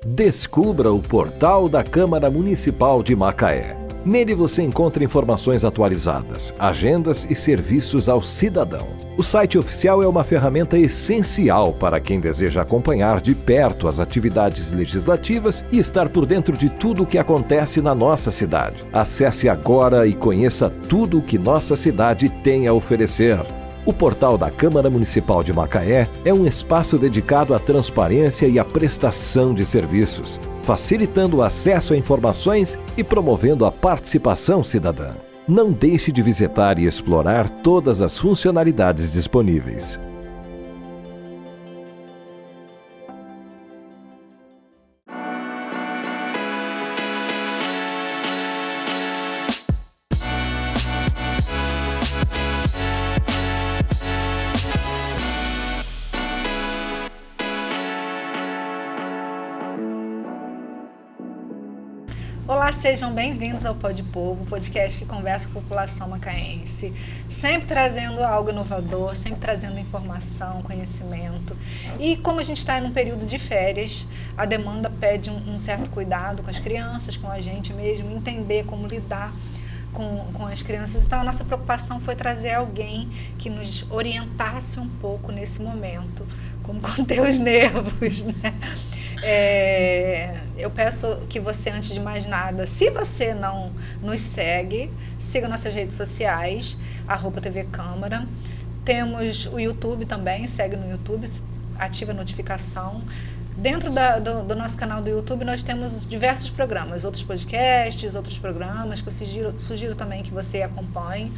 Descubra o portal da Câmara Municipal de Macaé. Nele você encontra informações atualizadas, agendas e serviços ao cidadão. O site oficial é uma ferramenta essencial para quem deseja acompanhar de perto as atividades legislativas e estar por dentro de tudo o que acontece na nossa cidade. Acesse agora e conheça tudo o que nossa cidade tem a oferecer. O portal da Câmara Municipal de Macaé é um espaço dedicado à transparência e à prestação de serviços, facilitando o acesso a informações e promovendo a participação cidadã. Não deixe de visitar e explorar todas as funcionalidades disponíveis. Olá, sejam bem-vindos ao Pod Povo, podcast que conversa com a população macaense, sempre trazendo algo inovador, sempre trazendo informação, conhecimento. E como a gente está em um período de férias, a demanda pede um certo cuidado com as crianças, com a gente mesmo, entender como lidar com as crianças. Então a nossa preocupação foi trazer alguém que nos orientasse um pouco nesse momento, como conter os nervos, né? Eu peço que você, antes de mais nada, se você não nos segue, siga nossas redes sociais, @TV Câmara. Temos o YouTube também, segue no YouTube, ativa a notificação. Dentro do nosso canal do YouTube nós temos diversos programas, outros podcasts, outros programas que eu sugiro também que você acompanhe.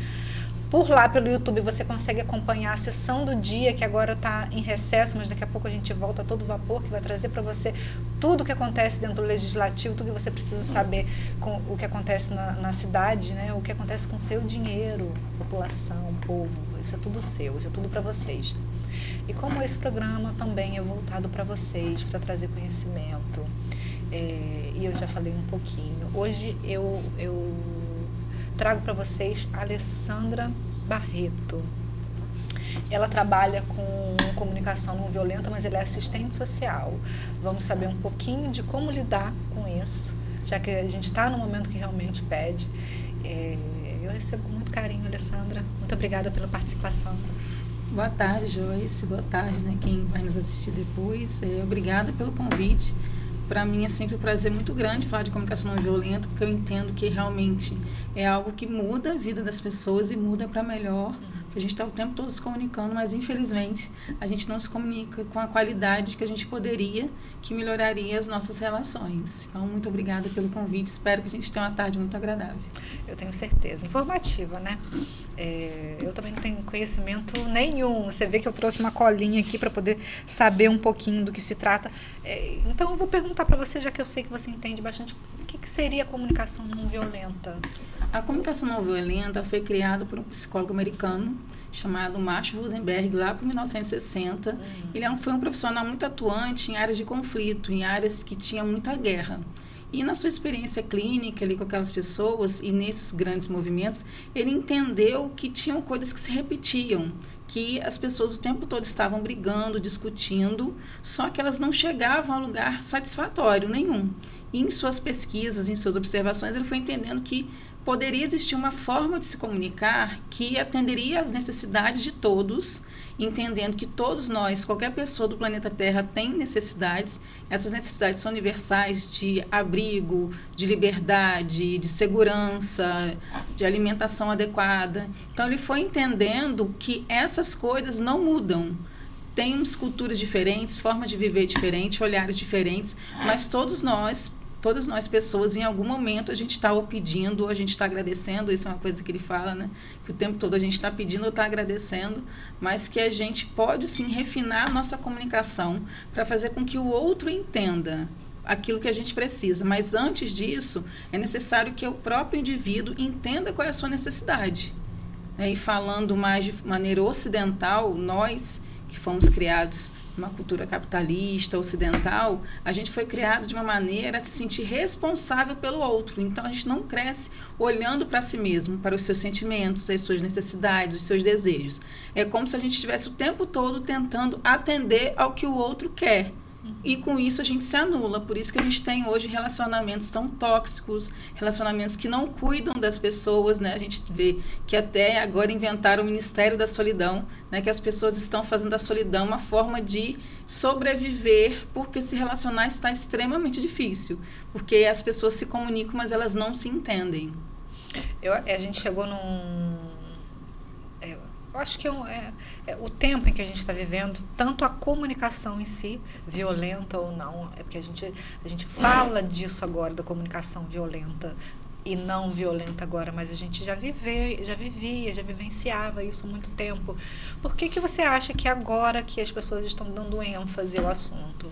Por lá, pelo YouTube, você consegue acompanhar a sessão do dia, que agora está em recesso, mas daqui a pouco a gente volta a todo vapor, que vai trazer para você tudo o que acontece dentro do Legislativo, tudo que você precisa saber com o que acontece na cidade, né? O que acontece com o seu dinheiro, população, povo, isso é tudo seu, isso é tudo para vocês. E como esse programa também é voltado para vocês, para trazer conhecimento, e eu já falei um pouquinho, hoje eu trago para vocês a Alessandra Barreto. Ela trabalha com comunicação não violenta, mas ela é assistente social. Vamos saber um pouquinho de como lidar com isso, já que a gente está no momento que realmente pede. Eu recebo com muito carinho, Alessandra. Muito obrigada pela participação. Boa tarde, Joyce. Boa tarde, né? Quem vai nos assistir depois. Obrigada pelo convite. Para mim é sempre um prazer muito grande falar de comunicação não violenta, porque eu entendo que realmente é algo que muda a vida das pessoas e muda para melhor. A gente está o tempo todo se comunicando, mas infelizmente a gente não se comunica com a qualidade que a gente poderia, que melhoraria as nossas relações. Então, muito obrigada pelo convite, espero que a gente tenha uma tarde muito agradável. Eu tenho certeza. Informativa, né? Eu também não tenho conhecimento nenhum. Você vê que eu trouxe uma colinha aqui para poder saber um pouquinho do que se trata. Então, eu vou perguntar para você, já que eu sei que você entende bastante, o que seria a comunicação não violenta? A comunicação não violenta foi criada por um psicólogo americano chamado Marshall Rosenberg, lá por 1960. Ele foi um profissional muito atuante em áreas de conflito, em áreas que tinha muita guerra. E na sua experiência clínica ali com aquelas pessoas e nesses grandes movimentos, ele entendeu que tinham coisas que se repetiam, que as pessoas o tempo todo estavam brigando, discutindo, só que elas não chegavam a lugar satisfatório nenhum. E em suas pesquisas, em suas observações, ele foi entendendo que poderia existir uma forma de se comunicar que atenderia às necessidades de todos, entendendo que todos nós, qualquer pessoa do planeta Terra tem necessidades. Essas necessidades são universais, de abrigo, de liberdade, de segurança, de alimentação adequada. Então ele foi entendendo que essas coisas não mudam. Temos culturas diferentes, formas de viver diferentes, olhares diferentes, mas todas nós pessoas, em algum momento, a gente está ou pedindo, ou a gente está agradecendo, isso é uma coisa que ele fala, né? Que o tempo todo a gente está pedindo ou está agradecendo, mas que a gente pode, sim, refinar a nossa comunicação para fazer com que o outro entenda aquilo que a gente precisa. Mas, antes disso, é necessário que o próprio indivíduo entenda qual é a sua necessidade. E falando mais de maneira ocidental, nós que fomos criados numa cultura capitalista, ocidental, a gente foi criado de uma maneira a se sentir responsável pelo outro. Então, a gente não cresce olhando para si mesmo, para os seus sentimentos, as suas necessidades, os seus desejos. É como se a gente estivesse o tempo todo tentando atender ao que o outro quer. E com isso a gente se anula. Por isso que a gente tem hoje relacionamentos tão tóxicos, relacionamentos que não cuidam das pessoas, né? A gente vê que até agora inventaram o Ministério da Solidão, né? Que as pessoas estão fazendo da solidão uma forma de sobreviver, porque se relacionar está extremamente difícil. Porque as pessoas se comunicam, mas elas não se entendem. A gente chegou eu acho que o tempo em que a gente está vivendo, tanto a comunicação em si, violenta ou não, é porque a gente fala disso agora, da comunicação violenta e não violenta agora, mas a gente já vivenciava isso há muito tempo. Por que você acha que agora que as pessoas estão dando ênfase ao assunto?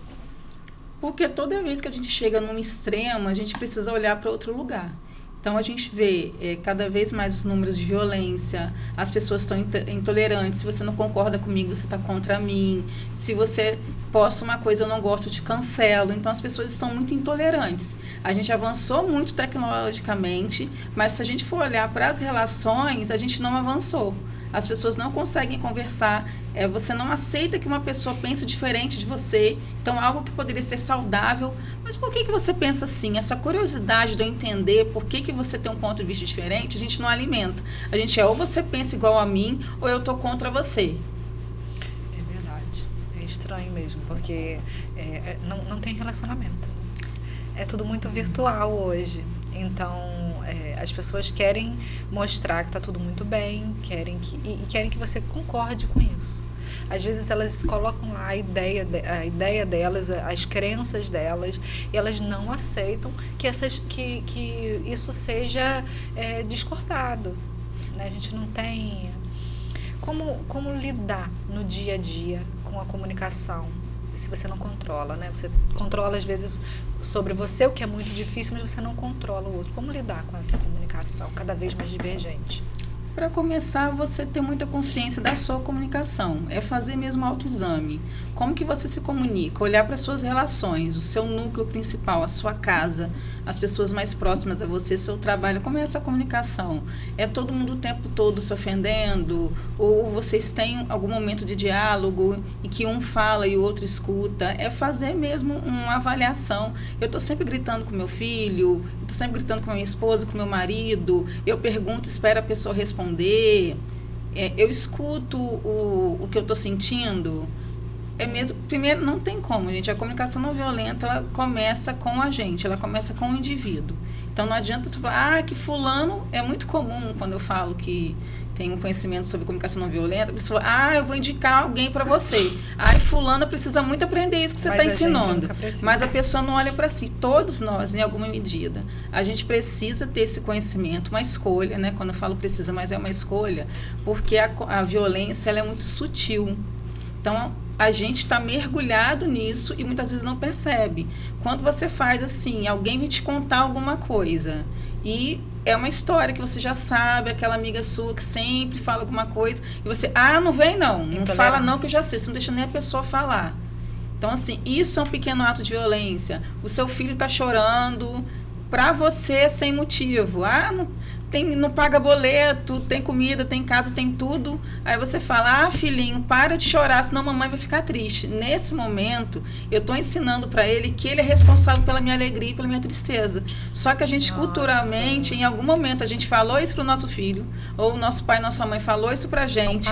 Porque toda vez que a gente chega num extremo, a gente precisa olhar para outro lugar. Então, a gente vê cada vez mais os números de violência, as pessoas estão intolerantes. Se você não concorda comigo, você está contra mim. Se você posta uma coisa eu não gosto, eu te cancelo. Então, as pessoas estão muito intolerantes. A gente avançou muito tecnologicamente, mas se a gente for olhar para as relações, a gente não avançou. As pessoas não conseguem conversar, você não aceita que uma pessoa pense diferente de você, então algo que poderia ser saudável, mas por que você pensa assim? Essa curiosidade de eu entender por que você tem um ponto de vista diferente, a gente não alimenta. A gente ou você pensa igual a mim, ou eu tô contra você. É verdade, é estranho mesmo, porque não tem relacionamento. É tudo muito virtual hoje, então as pessoas querem mostrar que está tudo muito bem, querem que você concorde com isso. Às vezes elas colocam lá a ideia delas, as crenças delas, e elas não aceitam que isso seja discordado. Né? A gente não tem como lidar no dia a dia com a comunicação. Se você não controla, né? Você controla às vezes sobre você, o que é muito difícil, mas você não controla o outro. Como lidar com essa comunicação cada vez mais divergente? Para começar, você ter muita consciência da sua comunicação. É fazer mesmo autoexame. Como que você se comunica? Olhar para as suas relações, o seu núcleo principal, a sua casa, as pessoas mais próximas a você, seu trabalho. Como é essa comunicação? É todo mundo o tempo todo se ofendendo? Ou vocês têm algum momento de diálogo em que um fala e o outro escuta? É fazer mesmo uma avaliação. Eu estou sempre gritando com meu filho, eu estou sempre gritando com a minha esposa, com meu marido. Eu pergunto, espero a pessoa responder. Eu escuto o que eu estou sentindo. Primeiro, não tem como, gente. A comunicação não violenta, ela começa com a gente, ela começa com o indivíduo. Então, não adianta você falar, que fulano... É muito comum, quando eu falo que tem um conhecimento sobre comunicação não violenta, a pessoa fala, eu vou indicar alguém para você. Fulano precisa muito aprender isso que você está ensinando. Mas a pessoa não olha para si. Todos nós, em alguma medida, a gente precisa ter esse conhecimento, uma escolha, né? Quando eu falo precisa, mas é uma escolha, porque a violência, ela é muito sutil. Então, a gente está mergulhado nisso e muitas vezes não percebe. Quando você faz assim, alguém vem te contar alguma coisa e é uma história que você já sabe, aquela amiga sua que sempre fala alguma coisa e você, não vem não fala não que eu já sei, você não deixa nem a pessoa falar. Então, assim, isso é um pequeno ato de violência. O seu filho está chorando para você sem motivo. Não paga boleto, tem comida, tem casa, tem tudo. Aí você fala, filhinho, para de chorar, senão a mamãe vai ficar triste. Nesse momento, eu estou ensinando para ele que ele é responsável pela minha alegria e pela minha tristeza. Só que a gente, culturalmente, em algum momento, a gente falou isso para o nosso filho, ou o nosso pai e nossa mãe falou isso para a gente,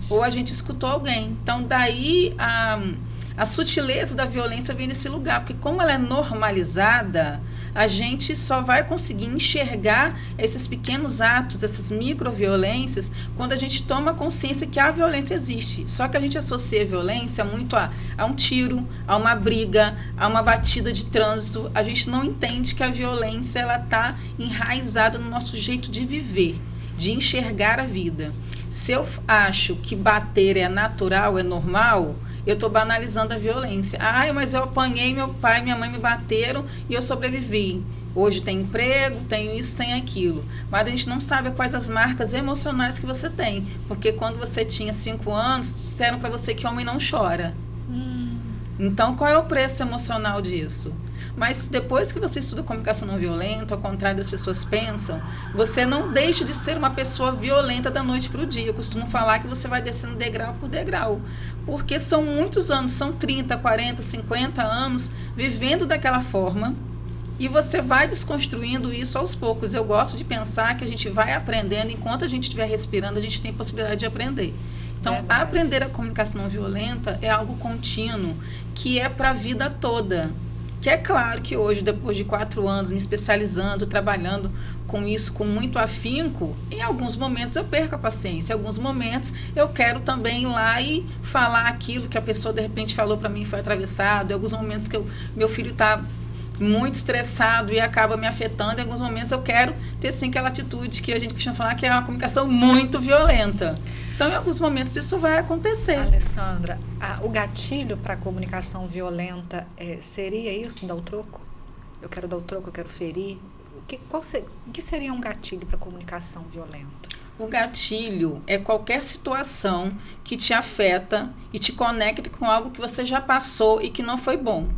ou a gente escutou alguém. Então, daí a sutileza da violência vem desse lugar, porque como ela é normalizada, a gente só vai conseguir enxergar esses pequenos atos, essas microviolências, quando a gente toma consciência que a violência existe. Só que a gente associa a violência muito a um tiro, a uma briga, a uma batida de trânsito. A gente não entende que a violência está enraizada no nosso jeito de viver, de enxergar a vida. Se eu acho que bater é natural, é normal, eu estou banalizando a violência. Mas eu apanhei, meu pai e minha mãe me bateram e eu sobrevivi. Hoje tem emprego, tenho isso, tem aquilo. Mas a gente não sabe quais as marcas emocionais que você tem. Porque quando você tinha 5 anos, disseram para você que homem não chora. Então, qual é o preço emocional disso? Mas depois que você estuda comunicação não violenta, ao contrário das pessoas pensam, você não deixa de ser uma pessoa violenta da noite para o dia. Eu costumo falar que você vai descendo degrau por degrau, porque são muitos anos, são 30, 40, 50 anos vivendo daquela forma, e você vai desconstruindo isso aos poucos. Eu gosto de pensar que a gente vai aprendendo, enquanto a gente estiver respirando, a gente tem possibilidade de aprender. Então, aprender a comunicação não violenta é algo contínuo, que é para a vida toda. Que é claro que hoje, depois de 4 anos me especializando, trabalhando com isso com muito afinco, em alguns momentos eu perco a paciência, em alguns momentos eu quero também ir lá e falar aquilo que a pessoa de repente falou para mim e foi atravessado, em alguns momentos que meu filho está muito estressado e acaba me afetando, em alguns momentos eu quero ter sim aquela atitude que a gente costuma falar que é uma comunicação muito violenta. Então, em alguns momentos isso vai acontecer. Alessandra, o gatilho para a comunicação violenta seria isso, dar o troco? Eu quero dar o troco, eu quero ferir. O que seria um gatilho para a comunicação violenta? O gatilho é qualquer situação que te afeta e te conecta com algo que você já passou e que não foi bom.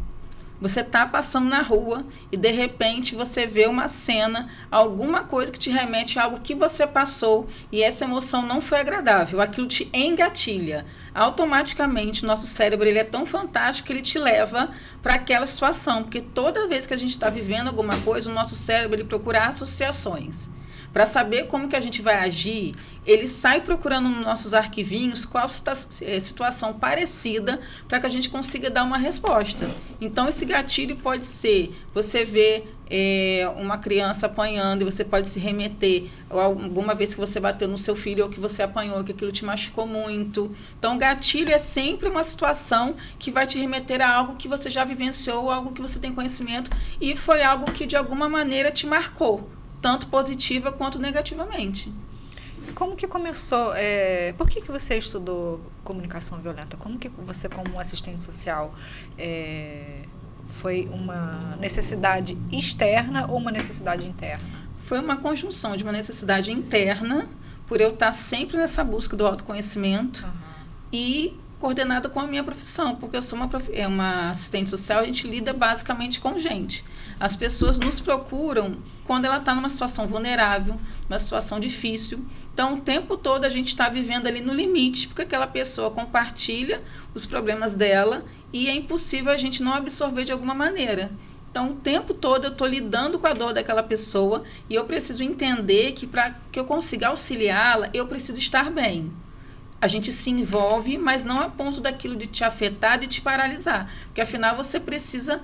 Você está passando na rua e, de repente, você vê uma cena, alguma coisa que te remete a algo que você passou e essa emoção não foi agradável. Aquilo te engatilha. Automaticamente, o nosso cérebro ele é tão fantástico que ele te leva para aquela situação. Porque toda vez que a gente está vivendo alguma coisa, o nosso cérebro ele procura associações. Para saber como que a gente vai agir, ele sai procurando nos nossos arquivinhos qual situação parecida para que a gente consiga dar uma resposta. Então, esse gatilho pode ser, você vê uma criança apanhando e você pode se remeter a alguma vez que você bateu no seu filho ou que você apanhou, que aquilo te machucou muito. Então, gatilho é sempre uma situação que vai te remeter a algo que você já vivenciou, algo que você tem conhecimento e foi algo que de alguma maneira te marcou, tanto positiva quanto negativamente. Como que começou? Por que você estudou comunicação violenta? Como que você, como assistente social, foi uma necessidade externa ou uma necessidade interna? Foi uma conjunção de uma necessidade interna, por eu estar sempre nessa busca do autoconhecimento, e coordenada com a minha profissão, porque eu sou uma assistente social, a gente lida basicamente com gente. As pessoas nos procuram quando ela está numa situação vulnerável, numa situação difícil. Então, o tempo todo a gente está vivendo ali no limite, porque aquela pessoa compartilha os problemas dela e é impossível a gente não absorver de alguma maneira. Então, o tempo todo eu estou lidando com a dor daquela pessoa e eu preciso entender que para que eu consiga auxiliá-la, eu preciso estar bem. A gente se envolve, mas não a ponto daquilo de te afetar, de te paralisar. Porque, afinal, você precisa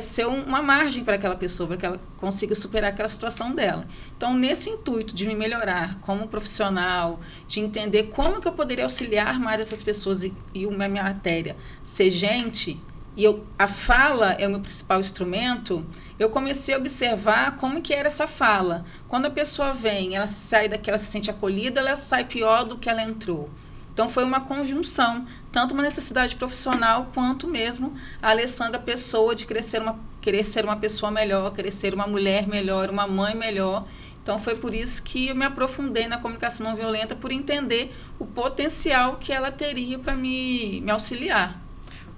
ser uma margem para aquela pessoa, para que ela consiga superar aquela situação dela. Então, nesse intuito de me melhorar como profissional, de entender como que eu poderia auxiliar mais essas pessoas e a minha matéria ser gente, e a fala é o meu principal instrumento, eu comecei a observar como que era essa fala. Quando a pessoa vem, ela sai daqui, ela se sente acolhida, ela sai pior do que ela entrou. Então, foi uma conjunção, tanto uma necessidade profissional, quanto mesmo a Alessandra pessoa de querer ser uma pessoa melhor, querer ser uma mulher melhor, uma mãe melhor. Então, foi por isso que eu me aprofundei na comunicação não violenta, por entender o potencial que ela teria para me auxiliar.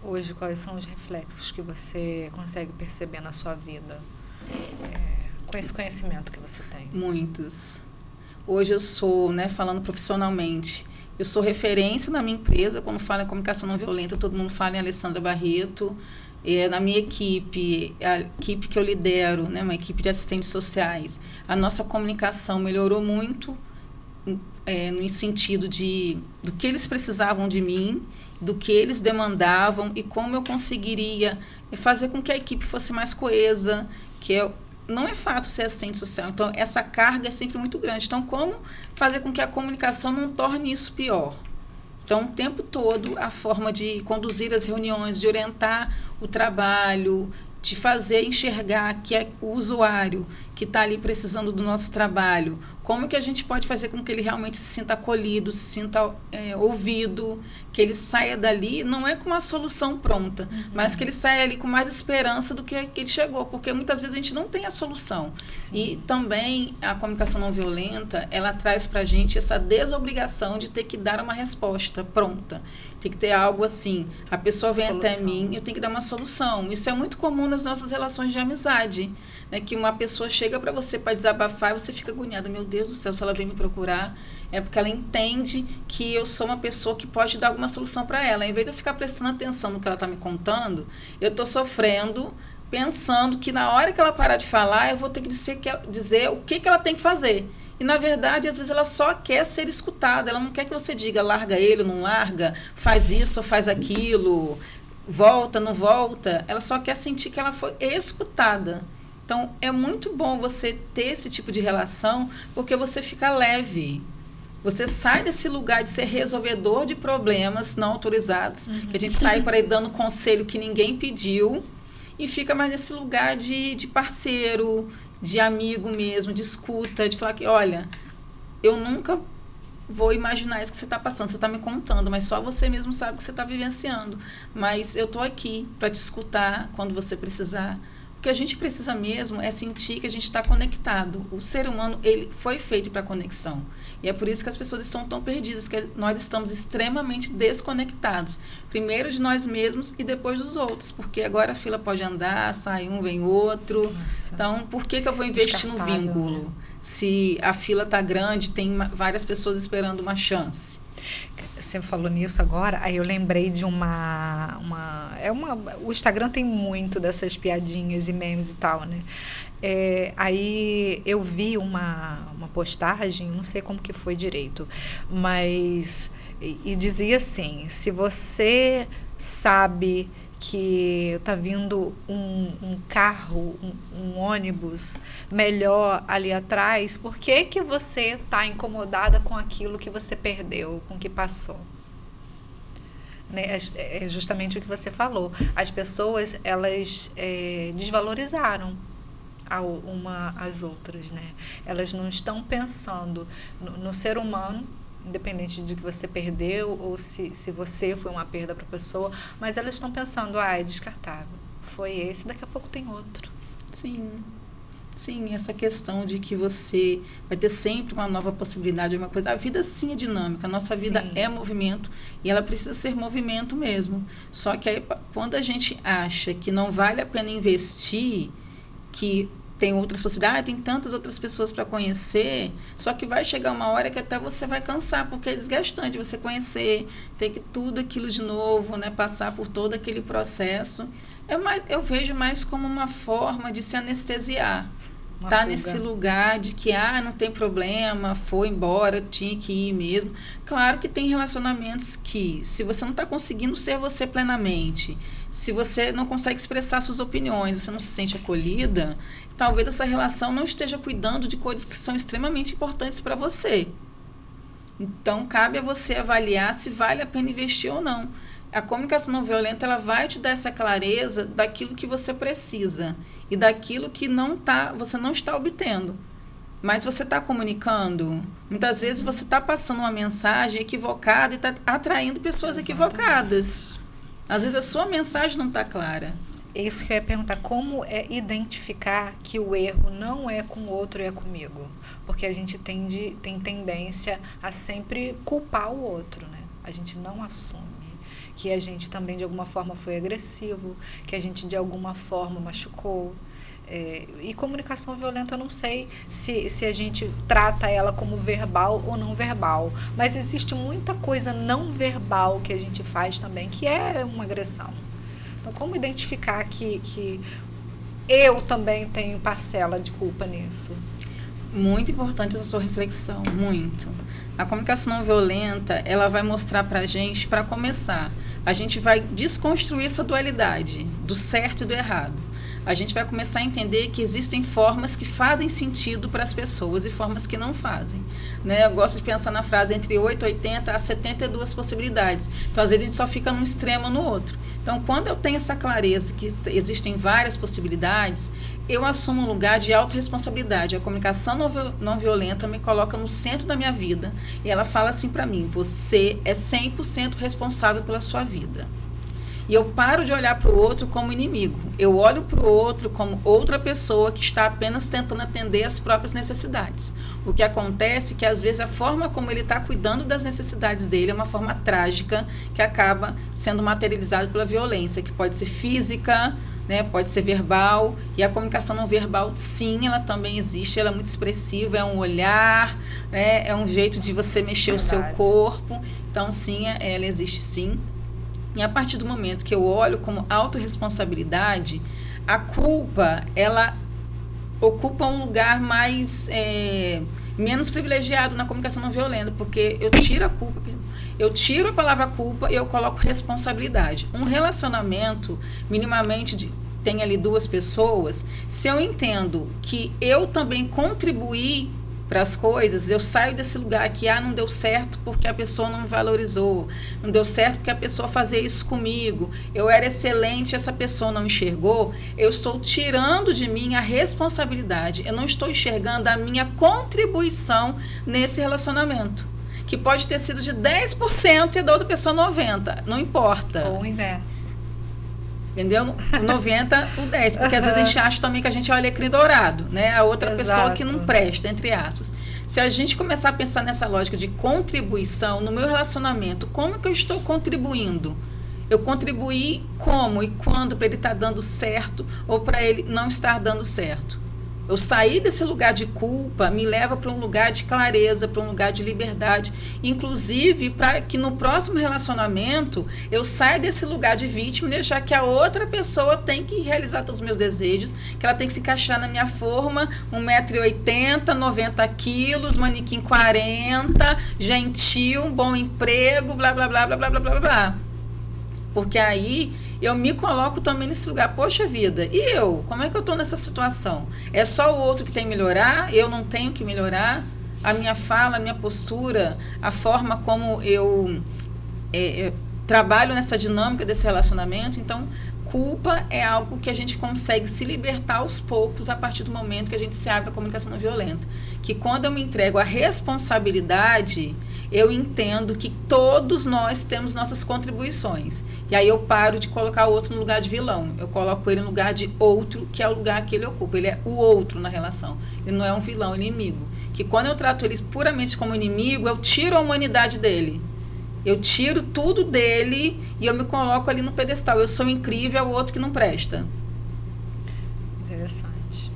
Hoje, quais são os reflexos que você consegue perceber na sua vida com esse conhecimento que você tem? Muitos. Hoje eu sou, falando profissionalmente, eu sou referência na minha empresa, quando falo em comunicação não violenta, todo mundo fala em Alessandra Barreto. Na minha equipe, a equipe que eu lidero, uma equipe de assistentes sociais, a nossa comunicação melhorou muito no sentido do que eles precisavam de mim, do que eles demandavam e como eu conseguiria fazer com que a equipe fosse mais coesa, não é fácil ser assistente social, então essa carga é sempre muito grande. Então, como fazer com que a comunicação não torne isso pior? Então, o tempo todo, a forma de conduzir as reuniões, de orientar o trabalho, de fazer enxergar que é o usuário que está ali precisando do nosso trabalho, como que a gente pode fazer com que ele realmente se sinta acolhido, se sinta ouvido, que ele saia dali, não é com uma solução pronta, mas que ele saia ali com mais esperança do que ele chegou, porque muitas vezes a gente não tem a solução. Sim. E também a comunicação não violenta, ela traz pra gente essa desobrigação de ter que dar uma resposta pronta. Tem que ter algo assim, a pessoa vem até mim, eu tenho que dar uma solução. Isso é muito comum nas nossas relações de amizade, né? Que uma pessoa chega para você para desabafar e você fica agoniada, meu Deus do céu, se ela vem me procurar, é porque ela entende que eu sou uma pessoa que pode dar alguma solução para ela. Em vez de eu ficar prestando atenção no que ela está me contando, eu estou sofrendo, pensando que na hora que ela parar de falar, eu vou ter que dizer o que ela tem que fazer. E, na verdade, às vezes ela só quer ser escutada. Ela não quer que você diga, larga ele, não larga, faz isso ou faz aquilo, volta, não volta. Ela só quer sentir que ela foi escutada. Então, é muito bom você ter esse tipo de relação, porque você fica leve. Você sai desse lugar de ser resolvedor de problemas não autorizados, que a gente sai por aí dando conselho que ninguém pediu, e fica mais nesse lugar de parceiro, de amigo mesmo, de escuta, de falar que, olha, eu nunca vou imaginar isso que você está passando, você está me contando, mas só você mesmo sabe o que você está vivenciando. Mas eu estou aqui para te escutar quando você precisar. O que a gente precisa mesmo é sentir que a gente está conectado. O ser humano, ele foi feito para conexão. E é por isso que as pessoas estão tão perdidas, que nós estamos extremamente desconectados. Primeiro de nós mesmos e depois dos outros. Porque agora a fila pode andar, sai um, vem outro. Nossa. Então, por que eu vou investir no vínculo? Né? Se a fila está grande, tem várias pessoas esperando uma chance. Você falou nisso agora, aí eu lembrei de o Instagram tem muito dessas piadinhas e memes e tal, né? Aí eu vi uma postagem, não sei como que foi direito, mas e dizia assim, se você sabe que está vindo um carro, um ônibus melhor ali atrás, por que que você está incomodada com aquilo que você perdeu, com o que passou? Né? É justamente o que você falou. As pessoas, elas desvalorizaram às outras, né? Elas não estão pensando no ser humano, independente de que você perdeu ou se você foi uma perda para a pessoa, mas elas estão pensando, é descartável, foi esse, daqui a pouco tem outro. Sim, essa questão de que você vai ter sempre uma nova possibilidade, uma coisa. A vida sim é dinâmica, a nossa vida é movimento e ela precisa ser movimento mesmo. Só que aí, quando a gente acha que não vale a pena investir, que tem outras possibilidades, tem tantas outras pessoas para conhecer, só que vai chegar uma hora que até você vai cansar, porque é desgastante você conhecer, ter que tudo aquilo de novo, né, passar por todo aquele processo. Eu vejo mais como uma forma de se anestesiar. Tá nesse lugar de que, não tem problema, foi embora, tinha que ir mesmo. Claro que tem relacionamentos que, se você não está conseguindo ser você plenamente, se você não consegue expressar suas opiniões, você não se sente acolhida, talvez essa relação não esteja cuidando de coisas que são extremamente importantes para você. Então, cabe a você avaliar se vale a pena investir ou não. A comunicação não violenta, ela vai te dar essa clareza daquilo que você precisa e daquilo que você não está obtendo. Mas você está comunicando. Muitas vezes você está passando uma mensagem equivocada e está atraindo pessoas equivocadas. Às vezes a sua mensagem não está clara. Isso que eu ia perguntar, como é identificar que o erro não é com o outro, é comigo? Porque a gente tem tendência a sempre culpar o outro, né? A gente não assume que a gente também de alguma forma foi agressivo, que a gente de alguma forma machucou. E comunicação violenta, eu não sei se a gente trata ela como verbal ou não verbal, mas existe muita coisa não verbal que a gente faz também, que é uma agressão. Então, como identificar que eu também tenho parcela de culpa nisso? Muito importante essa sua reflexão, muito. A comunicação não violenta, ela vai mostrar pra gente, para começar, a gente vai desconstruir essa dualidade do certo e do errado. a gente vai começar a entender que existem formas que fazem sentido para as pessoas e formas que não fazem. Né? Eu gosto de pensar na frase entre 8, 80 a 72 possibilidades. Então, às vezes, a gente só fica num extremo ou no outro. Então, quando eu tenho essa clareza que existem várias possibilidades, eu assumo um lugar de autorresponsabilidade. A comunicação não violenta me coloca no centro da minha vida e ela fala assim para mim: você é 100% responsável pela sua vida. E eu paro de olhar para o outro como inimigo. Eu olho para o outro como outra pessoa que está apenas tentando atender as próprias necessidades. O que acontece é que, às vezes, a forma como ele está cuidando das necessidades dele é uma forma trágica que acaba sendo materializada pela violência, que pode ser física, né, pode ser verbal. E a comunicação não verbal, sim, ela também existe, ela é muito expressiva, é um olhar, né, é um jeito de você mexer o seu corpo. Então, sim, ela existe sim. E a partir do momento que eu olho como autorresponsabilidade, a culpa, ela ocupa um lugar mais menos privilegiado na comunicação não violenta, porque eu tiro a palavra culpa e eu coloco responsabilidade. Um relacionamento, minimamente, tem ali duas pessoas, se eu entendo que eu também contribuí para as coisas, eu saio desse lugar que não deu certo porque a pessoa não me valorizou, não deu certo porque a pessoa fazia isso comigo, eu era excelente, essa pessoa não enxergou, eu estou tirando de mim a responsabilidade, eu não estou enxergando a minha contribuição nesse relacionamento, que pode ter sido de 10% e da outra pessoa 90%, não importa. Ou o inverso. Entendeu? 90, o 10. Porque às vezes a gente acha também que a gente é o alecrim dourado, né? A outra pessoa que não presta, entre aspas. Se a gente começar a pensar nessa lógica de contribuição no meu relacionamento, como que eu estou contribuindo? Eu contribuí como e quando para ele estar dando certo ou para ele não estar dando certo? Eu sair desse lugar de culpa me leva para um lugar de clareza, para um lugar de liberdade, inclusive para que no próximo relacionamento eu saia desse lugar de vítima e deixar que a outra pessoa tem que realizar todos os meus desejos, que ela tem que se encaixar na minha forma, 1,80 m, 90 quilos, manequim 40, gentil, bom emprego, blá, blá, blá, blá, blá, blá, blá, blá. Porque aí eu me coloco também nesse lugar, poxa vida, e eu? Como é que eu estou nessa situação? É só o outro que tem que melhorar? Eu não tenho que melhorar? A minha fala, a minha postura, a forma como eu trabalho nessa dinâmica desse relacionamento? Então, culpa é algo que a gente consegue se libertar aos poucos a partir do momento que a gente se abre à comunicação não violenta. Que quando eu me entrego à responsabilidade, eu entendo que todos nós temos nossas contribuições. E aí eu paro de colocar o outro no lugar de vilão. Eu coloco ele no lugar de outro, que é o lugar que ele ocupa. Ele é o outro na relação. Ele não é um vilão, inimigo. Que quando eu trato ele puramente como inimigo, eu tiro a humanidade dele. Eu tiro tudo dele e eu me coloco ali no pedestal. Eu sou incrível, é o outro que não presta. Interessante.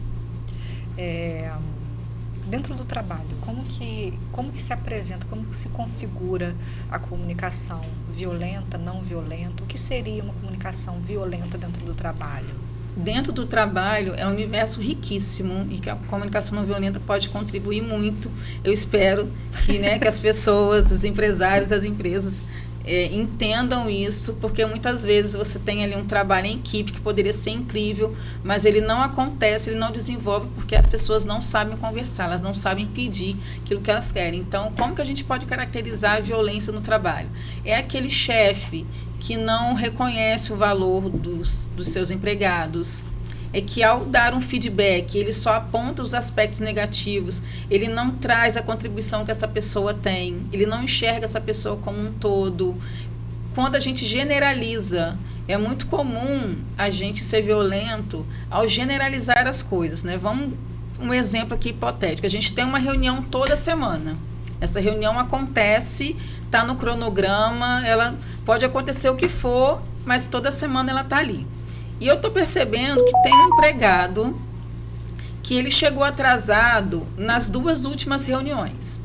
Dentro do trabalho, como que se apresenta, como que se configura a comunicação violenta, não violenta? O que seria uma comunicação violenta dentro do trabalho? Dentro do trabalho é um universo riquíssimo e que a comunicação não violenta pode contribuir muito. Eu espero que, que as pessoas, os empresários, as empresas entendam isso, porque muitas vezes você tem ali um trabalho em equipe que poderia ser incrível, mas ele não acontece, ele não desenvolve porque as pessoas não sabem conversar, elas não sabem pedir aquilo que elas querem. Então, como que a gente pode caracterizar a violência no trabalho? É aquele chefe que não reconhece o valor dos seus empregados, é que ao dar um feedback, ele só aponta os aspectos negativos, ele não traz a contribuição que essa pessoa tem, ele não enxerga essa pessoa como um todo. Quando a gente generaliza, é muito comum a gente ser violento ao generalizar as coisas, né? Vamos um exemplo aqui hipotético, a gente tem uma reunião toda semana, essa reunião acontece, está no cronograma, ela pode acontecer o que for, mas toda semana ela está ali. E eu estou percebendo que tem um empregado que ele chegou atrasado nas 2 últimas reuniões.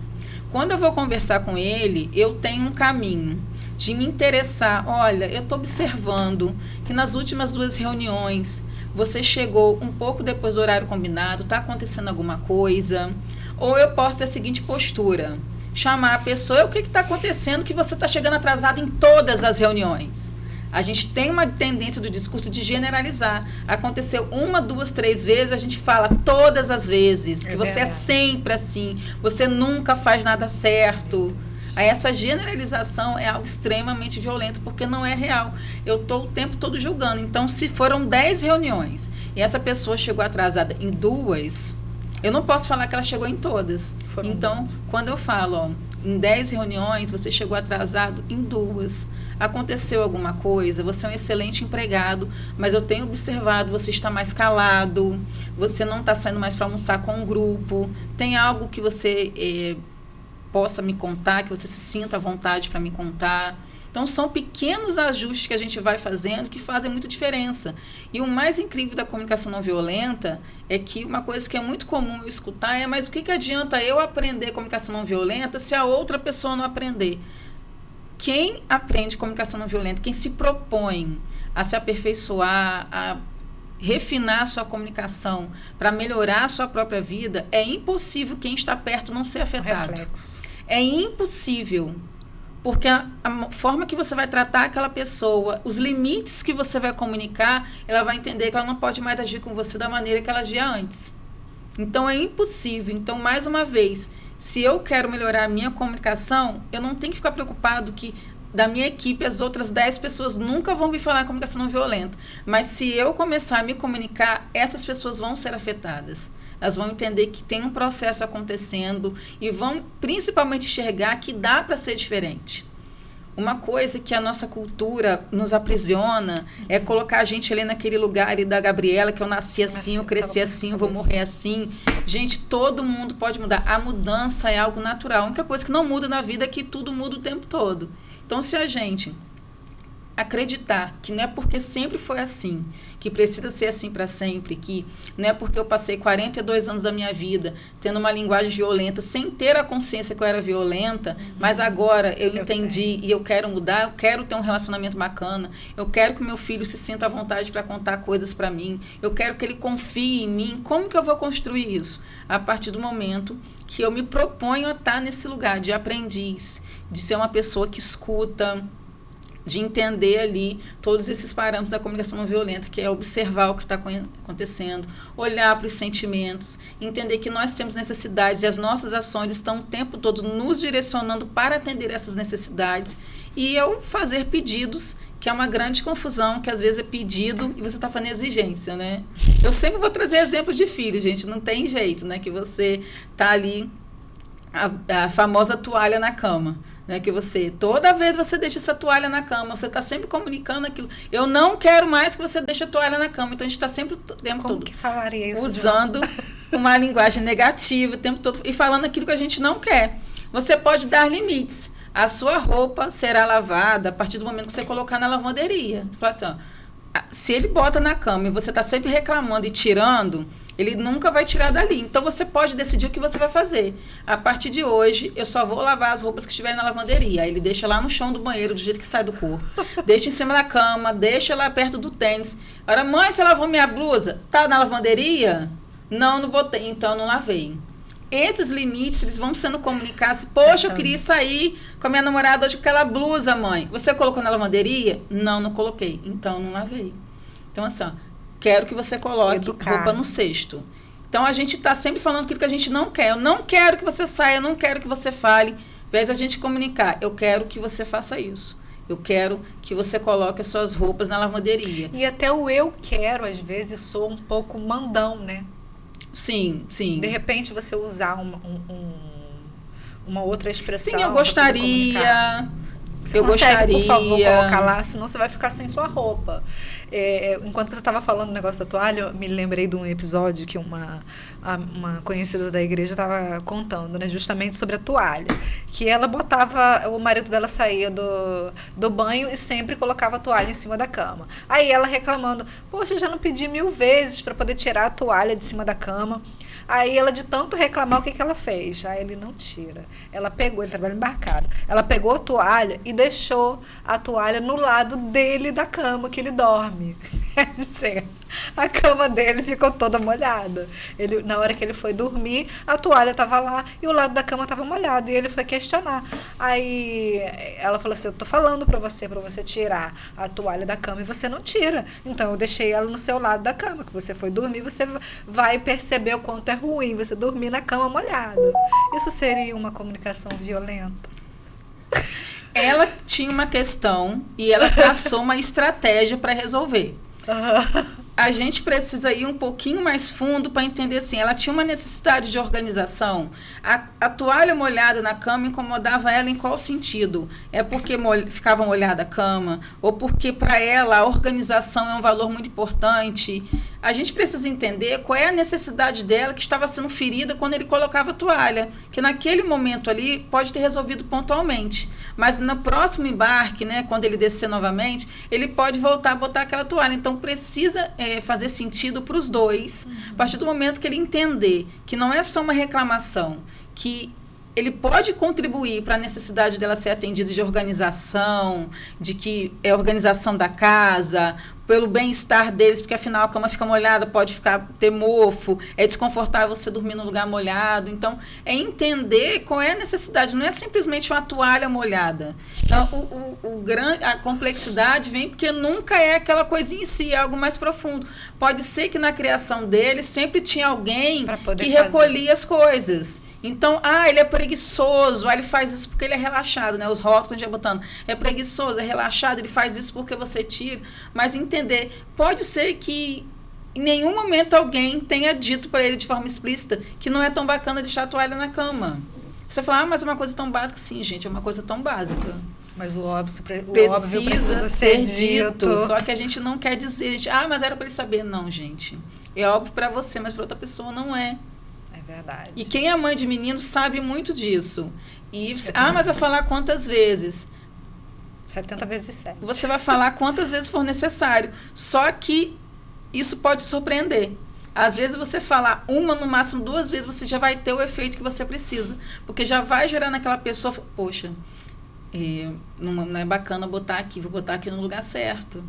Quando eu vou conversar com ele, eu tenho um caminho de me interessar. Olha, eu estou observando que nas últimas 2 reuniões você chegou um pouco depois do horário combinado, está acontecendo alguma coisa? Ou eu posso ter a seguinte postura, chamar a pessoa, o que está acontecendo que você está chegando atrasado em todas as reuniões? A gente tem uma tendência do discurso de generalizar. Aconteceu 1, 2, 3 vezes, a gente fala todas as vezes que você é sempre assim, você nunca faz nada certo. Aí essa generalização é algo extremamente violento, porque não é real. Eu estou o tempo todo julgando. Então, se foram 10 reuniões e essa pessoa chegou atrasada em 2, eu não posso falar que ela chegou em todas. Então, quando eu falo, em 10 reuniões, você chegou atrasado em 2. Aconteceu alguma coisa, você é um excelente empregado, mas eu tenho observado, você está mais calado, você não está saindo mais para almoçar com um grupo, tem algo que você possa me contar, que você se sinta à vontade para me contar. Então, são pequenos ajustes que a gente vai fazendo que fazem muita diferença. E o mais incrível da comunicação não violenta é que uma coisa que é muito comum eu escutar é: mas o que adianta eu aprender comunicação não violenta se a outra pessoa não aprender? Quem aprende comunicação não violenta, quem se propõe a se aperfeiçoar, a refinar a sua comunicação para melhorar a sua própria vida, é impossível quem está perto não ser afetado. Reflexo. É impossível. Porque a forma que você vai tratar aquela pessoa, os limites que você vai comunicar, ela vai entender que ela não pode mais agir com você da maneira que ela agia antes. Então, é impossível. Então, mais uma vez, se eu quero melhorar a minha comunicação, eu não tenho que ficar preocupado que da minha equipe as outras 10 pessoas nunca vão vir falar comunicação não violenta. Mas se eu começar a me comunicar, essas pessoas vão ser afetadas. Elas vão entender que tem um processo acontecendo e vão principalmente enxergar que dá para ser diferente. Uma coisa que a nossa cultura nos aprisiona é colocar a gente ali naquele lugar ali da Gabriela, que eu nasci assim, eu cresci assim, eu vou morrer assim. Gente, todo mundo pode mudar. A mudança é algo natural. A única coisa que não muda na vida é que tudo muda o tempo todo. Então, se a gente acreditar que não é porque sempre foi assim, que precisa ser assim para sempre, que não é porque eu passei 42 anos da minha vida tendo uma linguagem violenta, sem ter a consciência que eu era violenta, mas agora eu entendi e eu quero mudar, eu quero ter um relacionamento bacana, eu quero que meu filho se sinta à vontade para contar coisas para mim, eu quero que ele confie em mim. Como que eu vou construir isso? A partir do momento que eu me proponho a estar nesse lugar de aprendiz, de ser uma pessoa que escuta, de entender ali todos esses parâmetros da comunicação não violenta, que é observar o que está acontecendo, olhar para os sentimentos, entender que nós temos necessidades e as nossas ações estão o tempo todo nos direcionando para atender essas necessidades, e eu fazer pedidos, que é uma grande confusão, que às vezes é pedido e você está fazendo exigência, né? Eu sempre vou trazer exemplo de filho, gente, não tem jeito, né? Que você está ali, a famosa toalha na cama. Né, que você, toda vez você deixa essa toalha na cama, você está sempre comunicando aquilo. Eu não quero mais que você deixe a toalha na cama. Então, a gente está sempre o tempo todo que falaria isso, usando uma linguagem negativa o tempo todo e falando aquilo que a gente não quer. Você pode dar limites. A sua roupa será lavada a partir do momento que você colocar na lavanderia. Você fala assim, ó, se ele bota na cama e você está sempre reclamando e tirando, ele nunca vai tirar dali. Então, você pode decidir o que você vai fazer. A partir de hoje, eu só vou lavar as roupas que estiverem na lavanderia. Aí ele deixa lá no chão do banheiro, do jeito que sai do corpo. Deixa em cima da cama, deixa lá perto do tênis. Agora, mãe, você lavou minha blusa? Tá na lavanderia? Não botei. Então, não lavei. Esses limites, eles vão sendo comunicados. Poxa, eu queria sair com a minha namorada hoje com aquela blusa, mãe. Você colocou na lavanderia? Não coloquei. Então, não lavei. Então, assim, ó, quero que você coloque roupa no cesto. Então, a gente está sempre falando aquilo que a gente não quer. Eu não quero que você saia, eu não quero que você fale. Ao invés da gente comunicar, eu quero que você faça isso. Eu quero que você coloque as suas roupas na lavanderia. E até o eu quero, às vezes, soa um pouco mandão, né? Sim, sim. De repente, você usar uma outra expressão. Sim, eu gostaria... Você consegue, por favor, colocar lá, senão você vai ficar sem sua roupa. Enquanto você estava falando do negócio da toalha, eu me lembrei de um episódio que uma conhecida da igreja estava contando, né, justamente sobre a toalha. Que ela botava, o marido dela saía do banho e sempre colocava a toalha em cima da cama. Aí ela reclamando, poxa, já não pedi 1000 vezes para poder tirar a toalha de cima da cama. Aí ela, de tanto reclamar, o que ela fez? Aí ele não tira. Ela pegou, ele trabalha embarcado. Ela pegou a toalha e deixou a toalha no lado dele da cama que ele dorme. Quer dizer, A cama dele ficou toda molhada. Ele, na hora que ele foi dormir, a toalha estava lá e o lado da cama estava molhado. E ele foi questionar. Aí ela falou assim, eu tô falando para você tirar a toalha da cama e você não tira. Então eu deixei ela no seu lado da cama, que você foi dormir, você vai perceber o quanto é ruim você dormir na cama molhada. Isso seria uma comunicação violenta? Ela tinha uma questão e ela traçou uma estratégia para resolver. A gente precisa ir um pouquinho mais fundo para entender assim, ela tinha uma necessidade de organização. A toalha molhada na cama incomodava ela em qual sentido? É porque ficava molhada a cama? Ou porque para ela a organização é um valor muito importante? A gente precisa entender qual é a necessidade dela que estava sendo ferida quando ele colocava a toalha. Que naquele momento ali pode ter resolvido pontualmente. Mas no próximo embarque, né, quando ele descer novamente, ele pode voltar a botar aquela toalha. Então precisa fazer sentido para os dois, a partir do momento que ele entender que não é só uma reclamação, que ele pode contribuir para a necessidade dela ser atendida de organização, de que é organização da casa, pelo bem-estar deles, porque afinal a cama fica molhada, pode ter mofo, é desconfortável você dormir num lugar molhado. Então, é entender qual é a necessidade, não é simplesmente uma toalha molhada. Então, a complexidade vem porque nunca é aquela coisinha em si, é algo mais profundo. Pode ser que na criação deles sempre tinha alguém que recolhia as coisas. Então, ele é preguiçoso, ele faz isso porque ele é relaxado, né? Os rótulos que a gente vai botando, é preguiçoso, é relaxado, ele faz isso porque você tira. Mas entender, pode ser que em nenhum momento alguém tenha dito para ele de forma explícita que não é tão bacana deixar a toalha na cama. Você fala, mas é uma coisa tão básica. Sim, gente, é uma coisa tão básica. Mas o óbvio precisa ser dito. Só que a gente não quer dizer, mas era para ele saber. Não, gente. É óbvio para você, mas para outra pessoa não é. Verdade. E quem é mãe de menino sabe muito disso. E mas vai falar quantas vezes? 70 vezes 7. Você vai falar quantas vezes for necessário. Só que isso pode surpreender. Às vezes você falar uma, no máximo 2 vezes, você já vai ter o efeito que você precisa. Porque já vai gerar naquela pessoa, poxa, não é bacana botar aqui, vou botar aqui no lugar certo.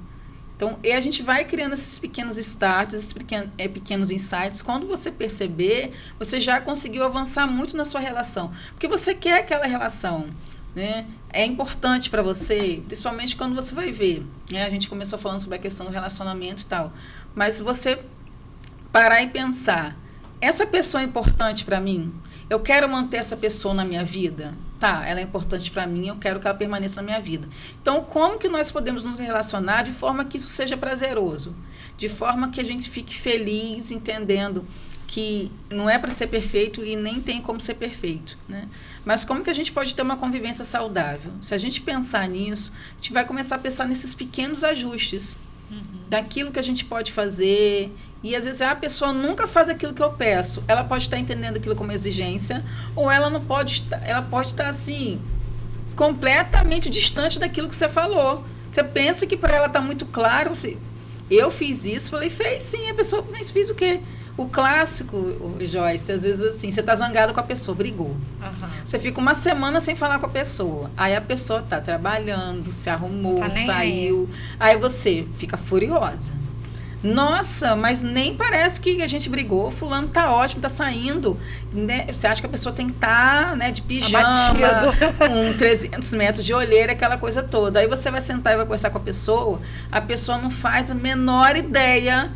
Então, a gente vai criando esses pequenos starts, esses pequenos insights. Quando você perceber, você já conseguiu avançar muito na sua relação. Porque você quer aquela relação, né? É importante para você, principalmente quando você vai ver. Né? A gente começou falando sobre a questão do relacionamento e tal. Mas você parar e pensar, essa pessoa é importante para mim? Eu quero manter essa pessoa na minha vida? Tá, ela é importante para mim, eu quero que ela permaneça na minha vida. Então, como que nós podemos nos relacionar de forma que isso seja prazeroso? De forma que a gente fique feliz, entendendo que não é para ser perfeito e nem tem como ser perfeito, né? Mas como que a gente pode ter uma convivência saudável? Se a gente pensar nisso, a gente vai começar a pensar nesses pequenos ajustes, daquilo que a gente pode fazer. E às vezes a pessoa nunca faz aquilo que eu peço. Ela pode estar entendendo aquilo como exigência, ou ela não pode, ela pode estar assim, completamente distante daquilo que você falou. Você pensa que para ela está muito claro, eu fiz isso, falei, fez sim, a pessoa, mas fiz o quê? O clássico, Joyce, às vezes assim, você está zangado com a pessoa, brigou. Você fica uma semana sem falar com a pessoa. Aí a pessoa está trabalhando, se arrumou, saiu. Aí você fica furiosa. Nossa, mas nem parece que a gente brigou. Fulano tá ótimo, tá saindo. Né? Você acha que a pessoa tem que estar, né, de pijama, com 300 metros de olheira, aquela coisa toda. Aí você vai sentar e vai conversar com a pessoa não faz a menor ideia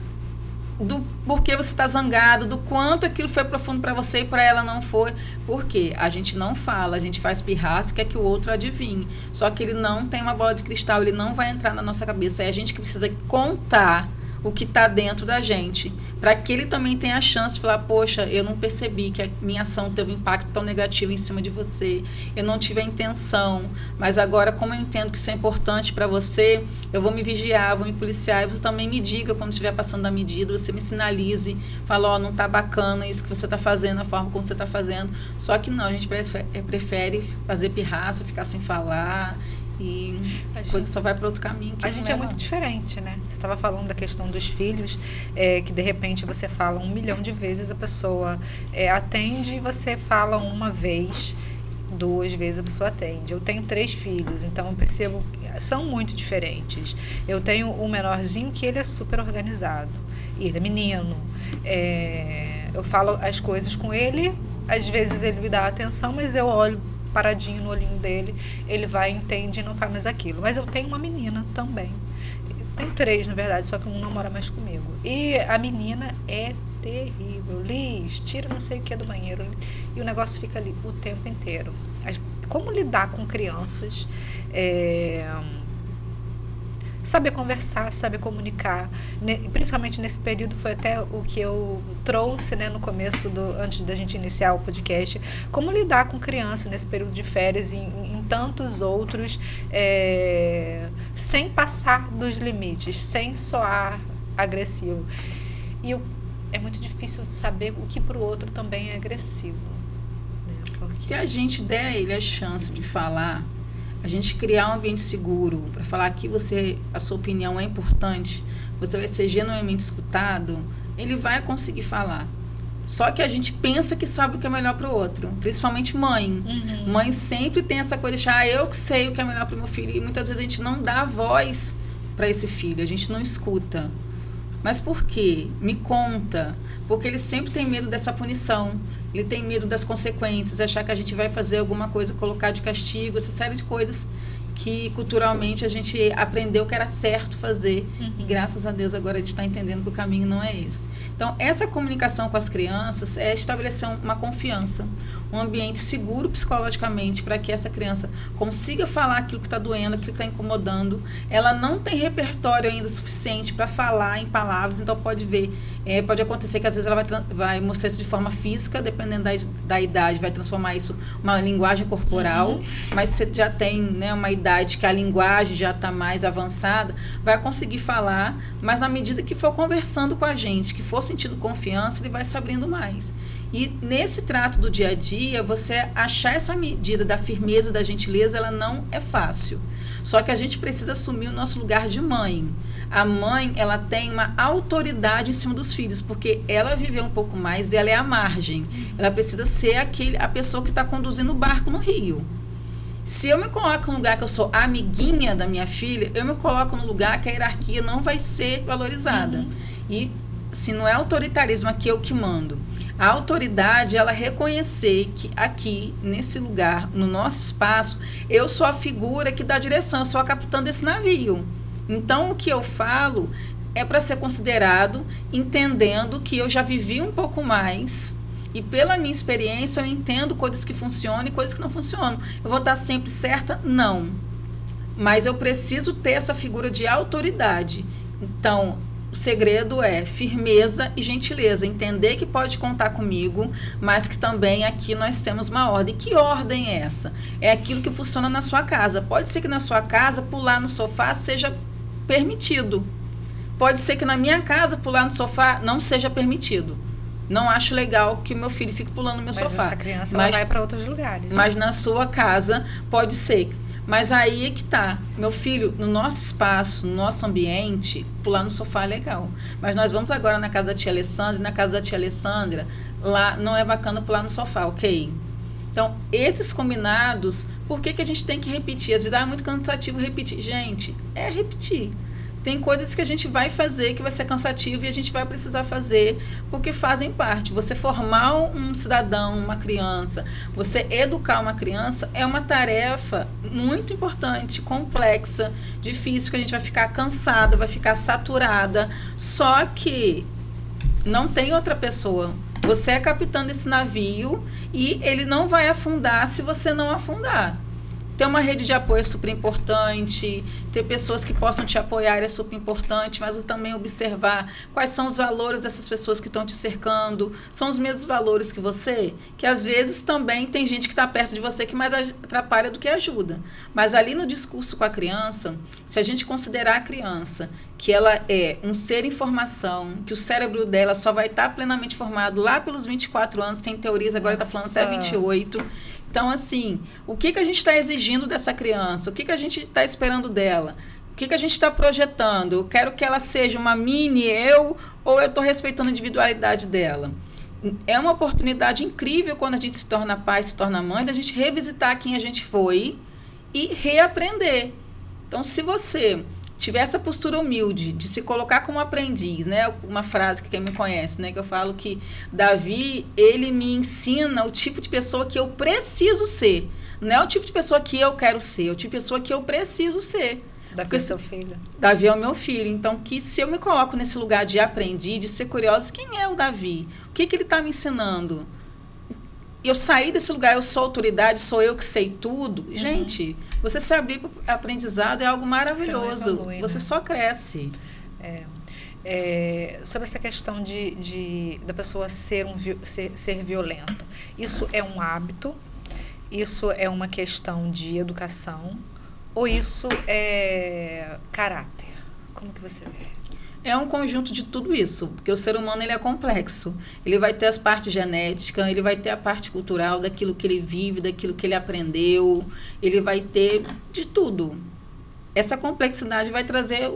do porquê você está zangado, do quanto aquilo foi profundo para você e para ela não foi. Por quê? A gente não fala, a gente faz pirraça, quer que o outro adivinhe. Só que ele não tem uma bola de cristal, ele não vai entrar na nossa cabeça. É a gente que precisa contar o que está dentro da gente, para que ele também tenha a chance de falar, poxa, eu não percebi que a minha ação teve um impacto tão negativo em cima de você, eu não tive a intenção, mas agora como eu entendo que isso é importante para você, eu vou me vigiar, vou me policiar, e você também me diga quando estiver passando da medida, você me sinalize, fala, não está bacana isso que você está fazendo, a forma como você está fazendo. Só que não, a gente prefere fazer pirraça, ficar sem falar, e a coisa só vai para outro caminho. A gente é muito diferente, né? Você estava falando da questão dos filhos, que de repente você fala 1 milhão de vezes, a pessoa atende, e você fala uma vez, 2 vezes a pessoa atende. Eu tenho 3 filhos, então eu percebo que são muito diferentes. Eu tenho o menorzinho que ele é super organizado. E ele é menino. Eu falo as coisas com ele, às vezes ele me dá atenção, mas eu olho paradinho no olhinho dele, ele vai, entende e não faz mais aquilo. Mas eu tenho uma menina também. Tem 3, na verdade, só que um não mora mais comigo. E a menina é terrível. Liz, tira não sei o que do banheiro. E o negócio fica ali o tempo inteiro. Como lidar com crianças? Saber conversar, saber comunicar. Principalmente nesse período, foi até o que eu trouxe, né, no começo, antes da gente iniciar o podcast. Como lidar com criança nesse período de férias e em tantos outros, sem passar dos limites, sem soar agressivo. E é muito difícil saber o que para o outro também é agressivo. Né? Se a gente der a ele a chance de falar, a gente criar um ambiente seguro para falar que a sua opinião é importante, você vai ser genuinamente escutado, ele vai conseguir falar. Só que a gente pensa que sabe o que é melhor para o outro, principalmente mãe. Uhum. Mãe sempre tem essa coisa de eu que sei o que é melhor para o meu filho, e muitas vezes a gente não dá voz para esse filho, a gente não escuta. Mas por quê? Me conta. Porque ele sempre tem medo dessa punição, ele tem medo das consequências, achar que a gente vai fazer alguma coisa, colocar de castigo, essa série de coisas que culturalmente a gente aprendeu que era certo fazer. Uhum. E graças a Deus agora a gente está entendendo que o caminho não é esse. Então, essa comunicação com as crianças é estabelecer uma confiança, um ambiente seguro psicologicamente para que essa criança consiga falar aquilo que está doendo, aquilo que está incomodando. Ela não tem repertório ainda suficiente para falar em palavras, então pode pode acontecer que às vezes ela vai mostrar isso de forma física, dependendo da idade, vai transformar isso uma linguagem corporal, mas se você já tem, né, uma idade que a linguagem já está mais avançada, vai conseguir falar, mas na medida que for conversando com a gente, que for sentindo confiança, ele vai se abrindo mais. E nesse trato do dia a dia, você achar essa medida da firmeza, da gentileza, ela não é fácil. Só que a gente precisa assumir o nosso lugar de mãe. A mãe, ela tem uma autoridade em cima dos filhos, porque ela viveu um pouco mais e ela é a margem. Ela precisa ser a pessoa que está conduzindo o barco no rio. Se eu me coloco no lugar que eu sou amiguinha da minha filha, eu me coloco no lugar que a hierarquia não vai ser valorizada. E se não é autoritarismo, aqui eu que mando. A autoridade, ela reconhecer que aqui, nesse lugar, no nosso espaço, eu sou a figura que dá direção, eu sou a capitã desse navio. Então, o que eu falo é para ser considerado, entendendo que eu já vivi um pouco mais e pela minha experiência eu entendo coisas que funcionam e coisas que não funcionam. Eu vou estar sempre certa? Não. Mas eu preciso ter essa figura de autoridade. Então, o segredo é firmeza e gentileza, entender que pode contar comigo, mas que também aqui nós temos uma ordem. Que ordem é essa? É aquilo que funciona na sua casa. Pode ser que na sua casa pular no sofá seja permitido. Pode ser que na minha casa pular no sofá não seja permitido. Não acho legal que meu filho fique pulando no meu sofá. Mas essa criança ela vai para outros lugares. Mas na sua casa pode ser. Mas aí é que tá. Meu filho, no nosso espaço, no nosso ambiente, pular no sofá é legal. Mas nós vamos agora na casa da tia Alessandra, e na casa da tia Alessandra, lá não é bacana pular no sofá, ok? Então, esses combinados, por que a gente tem que repetir? Às vezes é muito cansativo repetir. Gente, é repetir. Tem coisas que a gente vai fazer que vai ser cansativo e a gente vai precisar fazer porque fazem parte. Você formar um cidadão, uma criança, você educar uma criança é uma tarefa muito importante, complexa, difícil, que a gente vai ficar cansada, vai ficar saturada. Só que não tem outra pessoa. Você é capitã desse navio e ele não vai afundar se você não afundar. Ter uma rede de apoio é super importante, ter pessoas que possam te apoiar é super importante, mas você também observar quais são os valores dessas pessoas que estão te cercando, são os mesmos valores que você, que às vezes também tem gente que está perto de você que mais atrapalha do que ajuda. Mas ali no discurso com a criança, se a gente considerar a criança que ela é um ser em formação, que o cérebro dela só vai estar plenamente formado lá pelos 24 anos, tem teorias, agora está falando até 28. Então, assim, o que a gente está exigindo dessa criança? O que a gente está esperando dela? O que a gente está projetando? Eu quero que ela seja uma mini eu ou eu estou respeitando a individualidade dela? É uma oportunidade incrível quando a gente se torna pai, se torna mãe, da gente revisitar quem a gente foi e reaprender. Então, se você tiver essa postura humilde de se colocar como aprendiz, né? Uma frase que quem me conhece, né? Que eu falo que Davi, ele me ensina o tipo de pessoa que eu preciso ser. Não é o tipo de pessoa que eu quero ser, é o tipo de pessoa que eu preciso ser. Davi é seu filho. Davi é o meu filho. Então, que se eu me coloco nesse lugar de aprendiz, de ser curiosa, quem é o Davi? O que ele está me ensinando? Eu saí desse lugar, eu sou autoridade, sou eu que sei tudo. Gente, você se abrir para o aprendizado é algo maravilhoso. Você não evolui, você né? só cresce. Sobre essa questão da pessoa ser violenta. Isso é um hábito? Isso é uma questão de educação? Ou isso é caráter? Como que você vê? É um conjunto de tudo isso, porque o ser humano ele é complexo. Ele vai ter as partes genéticas, ele vai ter a parte cultural daquilo que ele vive, daquilo que ele aprendeu, ele vai ter de tudo. Essa complexidade vai trazer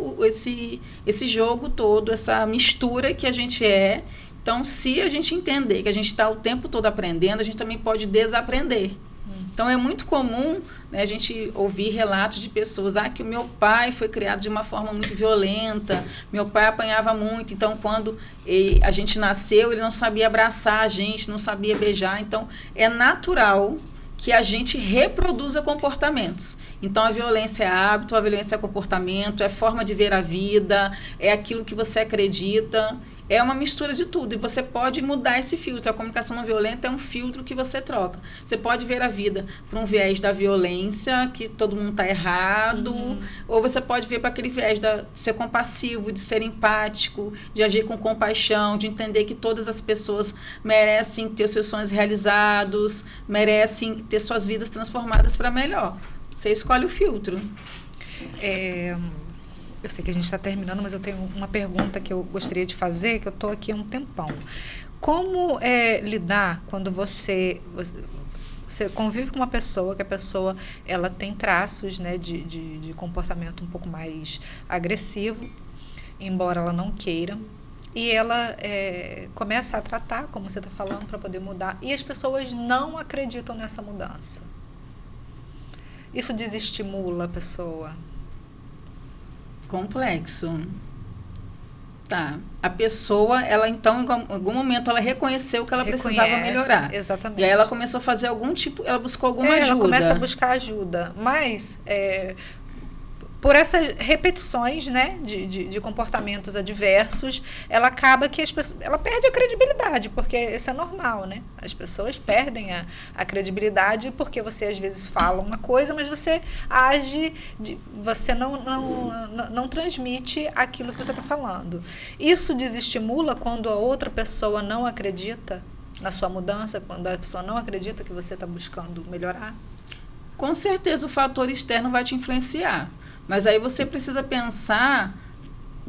esse jogo todo, essa mistura que a gente é. Então, se a gente entender que a gente está o tempo todo aprendendo, a gente também pode desaprender. Então, é muito comum, né, a gente ouvir relatos de pessoas, que o meu pai foi criado de uma forma muito violenta, meu pai apanhava muito, então quando a gente nasceu, ele não sabia abraçar a gente, não sabia beijar, então é natural que a gente reproduza comportamentos. Então, a violência é hábito, a violência é comportamento, é forma de ver a vida, é aquilo que você acredita. É uma mistura de tudo. E você pode mudar esse filtro. A comunicação não violenta é um filtro que você troca. Você pode ver a vida para um viés da violência, que todo mundo está errado, ou você pode ver para aquele viés de ser compassivo, de ser empático, de agir com compaixão, de entender que todas as pessoas merecem ter os seus sonhos realizados, merecem ter suas vidas transformadas para melhor. Você escolhe o filtro. Eu sei que a gente está terminando, mas eu tenho uma pergunta que eu gostaria de fazer, que eu estou aqui há um tempão. Como lidar quando você convive com uma pessoa, que a pessoa ela tem traços, né, de comportamento um pouco mais agressivo, embora ela não queira, e ela começa a tratar, como você está falando, para poder mudar, e as pessoas não acreditam nessa mudança. Isso desestimula a pessoa? Complexo. Tá. A pessoa, ela então, em algum momento, ela reconheceu que ela precisava melhorar. Exatamente. E aí ela começou a fazer ela buscou alguma ajuda. Ela começa a buscar ajuda. Mas, por essas repetições, né, de comportamentos adversos, ela acaba que ela perde a credibilidade, porque isso é normal, né? As pessoas perdem a credibilidade porque você às vezes fala uma coisa, mas você age, você não transmite aquilo que você está falando. Isso desestimula quando a outra pessoa não acredita na sua mudança, quando a pessoa não acredita que você está buscando melhorar? Com certeza o fator externo vai te influenciar. Mas aí você precisa pensar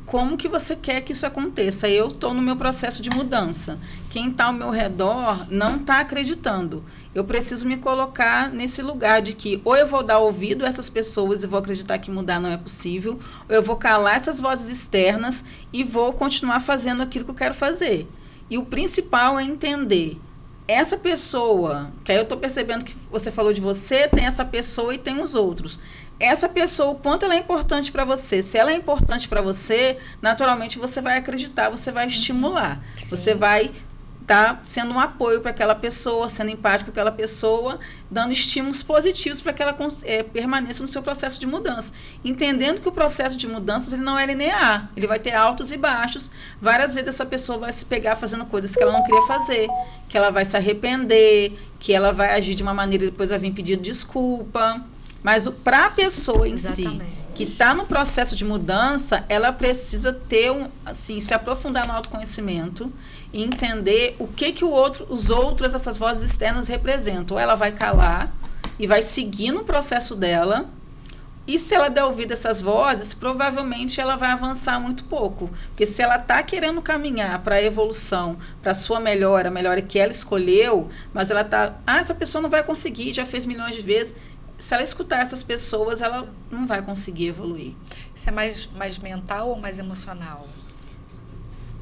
como que você quer que isso aconteça. Eu estou no meu processo de mudança. Quem está ao meu redor não está acreditando. Eu preciso me colocar nesse lugar de que ou eu vou dar ouvido a essas pessoas e vou acreditar que mudar não é possível, ou eu vou calar essas vozes externas e vou continuar fazendo aquilo que eu quero fazer. E o principal é entender essa pessoa, que aí eu estou percebendo que você falou de você, tem essa pessoa e tem os outros. Essa pessoa, o quanto ela é importante para você. Se ela é importante para você, naturalmente você vai acreditar, você vai estimular. Sim. Você vai estar sendo um apoio para aquela pessoa, sendo empático com aquela pessoa, dando estímulos positivos para que ela permaneça no seu processo de mudança. Entendendo que o processo de mudanças ele não é linear, ele vai ter altos e baixos. Várias vezes essa pessoa vai se pegar fazendo coisas que ela não queria fazer, que ela vai se arrepender, que ela vai agir de uma maneira e depois vai vir pedindo desculpa. Mas para a pessoa em Exatamente. Si, que está no processo de mudança, ela precisa ter se aprofundar no autoconhecimento e entender o que os outros, essas vozes externas representam. Ou ela vai calar e vai seguir no processo dela, e se ela der ouvido a essas vozes, provavelmente ela vai avançar muito pouco. Porque se ela está querendo caminhar para a evolução, para a sua melhora, a melhora que ela escolheu, mas ela está, essa pessoa não vai conseguir, já fez milhões de vezes. Se ela escutar essas pessoas, ela não vai conseguir evoluir. Isso é mais mental ou mais emocional?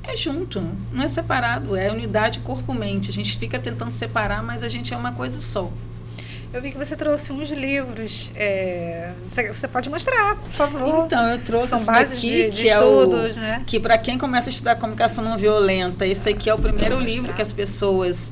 É junto, não é separado, é unidade corpo-mente. A gente fica tentando separar, mas a gente é uma coisa só. Eu vi que você trouxe uns livros. Você pode mostrar, por favor. Então, eu trouxe São esse bases daqui, de que estudos, é né? que para quem começa a estudar comunicação não violenta, esse aqui é o primeiro livro que as pessoas...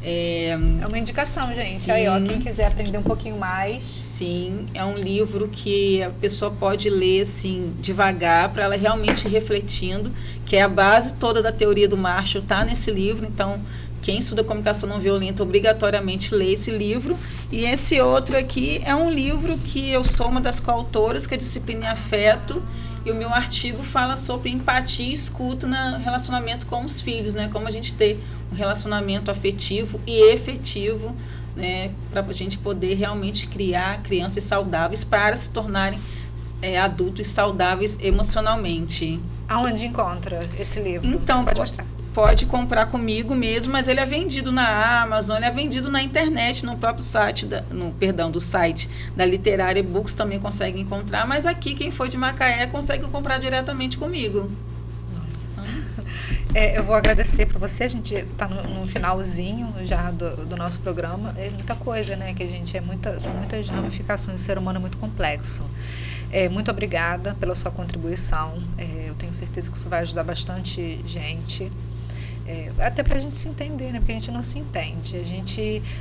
É uma indicação, gente. Sim. Aí, ó, quem quiser aprender um pouquinho mais. Sim, é um livro que a pessoa pode ler assim devagar, para ela realmente ir refletindo, que é a base toda da teoria do Marshall, está nesse livro. Então, quem estuda comunicação não violenta obrigatoriamente lê esse livro. E esse outro aqui é um livro que eu sou uma das coautoras, que é Disciplina e Afeto. E o meu artigo fala sobre empatia e escuta no relacionamento com os filhos, né? Como a gente ter um relacionamento afetivo e efetivo, né? Para a gente poder realmente criar crianças saudáveis para se tornarem adultos saudáveis emocionalmente. Aonde encontra esse livro? Então, você pode mostrar. Pode comprar comigo mesmo, mas ele é vendido na Amazon, ele é vendido na internet, no próprio site, do site da Literária Books também consegue encontrar, mas aqui quem for de Macaé consegue comprar diretamente comigo. Nossa. Eu vou agradecer para você, a gente está no finalzinho já do nosso programa. É muita coisa, né? Que a gente são muitas ramificações, o ser humano é muito complexo. Muito obrigada pela sua contribuição. Eu tenho certeza que isso vai ajudar bastante gente. Até para a gente se entender, né? Porque a gente não se entende.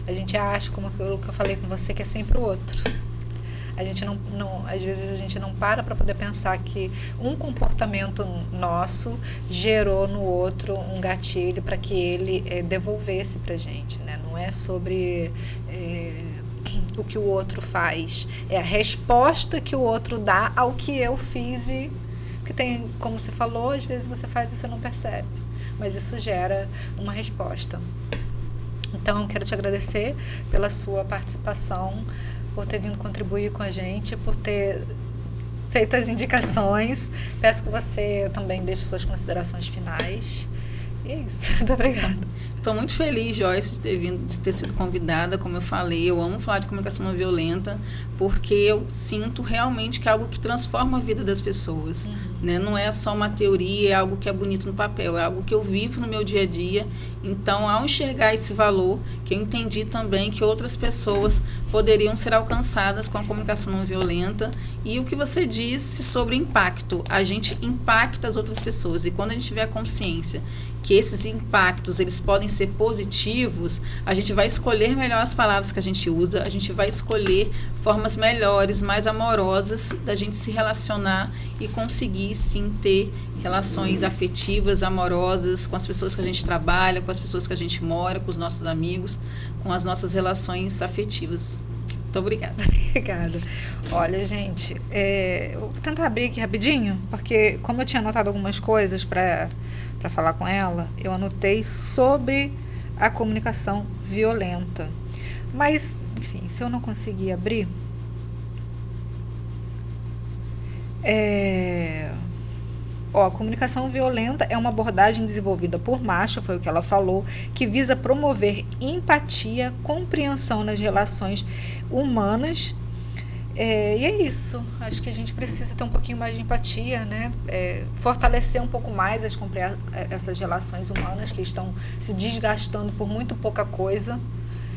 A gente acha, como eu falei com você, que é sempre o outro. A gente às vezes a gente não para poder pensar que um comportamento nosso gerou no outro um gatilho para que ele devolvesse para a gente, né? Não é sobre o que o outro faz, é a resposta que o outro dá ao que eu fiz. E que tem, como você falou, às vezes você faz e você não percebe, mas isso gera uma resposta. Então, quero te agradecer pela sua participação, por ter vindo contribuir com a gente, por ter feito as indicações. Peço que você também deixe suas considerações finais. E é isso. Muito obrigada. Estou muito feliz, Joyce, de ter sido convidada. Como eu falei, eu amo falar de comunicação não violenta, porque eu sinto realmente que é algo que transforma a vida das pessoas. Né? Não é só uma teoria, é algo que é bonito no papel, é algo que eu vivo no meu dia a dia. Então, ao enxergar esse valor, que eu entendi também que outras pessoas poderiam ser alcançadas com a comunicação não violenta. E o que você disse sobre impacto, a gente impacta as outras pessoas. E quando a gente tiver consciência que esses impactos eles podem ser positivos, a gente vai escolher melhor as palavras que a gente usa, a gente vai escolher formas melhores, mais amorosas da gente se relacionar e conseguir sim ter relações afetivas, amorosas com as pessoas que a gente trabalha, com as pessoas que a gente mora, com os nossos amigos, com as nossas relações afetivas. Muito obrigada. Obrigada. Olha, gente, eu vou tentar abrir aqui rapidinho, porque como eu tinha anotado algumas coisas para falar com ela, eu anotei sobre a comunicação violenta. Mas, enfim, se eu não conseguir abrir... a comunicação violenta é uma abordagem desenvolvida por Marshall, foi o que ela falou, que visa promover empatia, compreensão nas relações humanas. E é isso. Acho que a gente precisa ter um pouquinho mais de empatia, né? Fortalecer um pouco mais essas relações humanas que estão se desgastando por muito pouca coisa.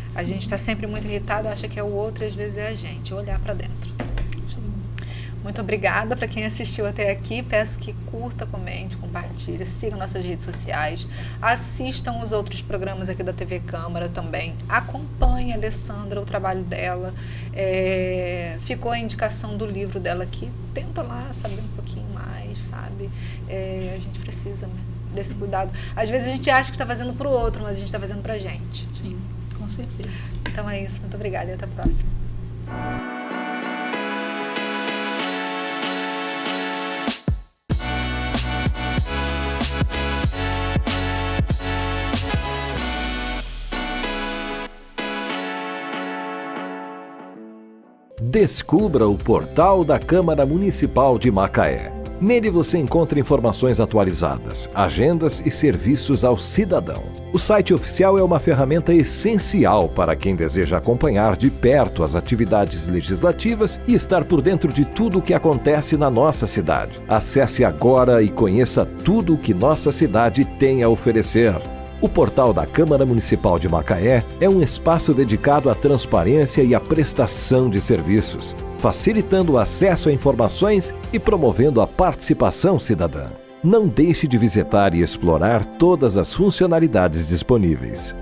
Sim. A gente está sempre muito irritado, acha que é o outro, às vezes é a gente. Olhar para dentro. Muito obrigada para quem assistiu até aqui. Peço que curta, comente, compartilhe, siga nossas redes sociais, assistam os outros programas aqui da TV Câmara também. Acompanhe a Alessandra, o trabalho dela. Ficou a indicação do livro dela aqui. Tenta lá saber um pouquinho mais, sabe? A gente precisa desse cuidado. Às vezes a gente acha que está fazendo para o outro, mas a gente está fazendo para a gente. Sim, com certeza. Então é isso. Muito obrigada e até a próxima. Descubra o portal da Câmara Municipal de Macaé. Nele você encontra informações atualizadas, agendas e serviços ao cidadão. O site oficial é uma ferramenta essencial para quem deseja acompanhar de perto as atividades legislativas e estar por dentro de tudo o que acontece na nossa cidade. Acesse agora e conheça tudo o que nossa cidade tem a oferecer. O portal da Câmara Municipal de Macaé é um espaço dedicado à transparência e à prestação de serviços, facilitando o acesso a informações e promovendo a participação cidadã. Não deixe de visitar e explorar todas as funcionalidades disponíveis.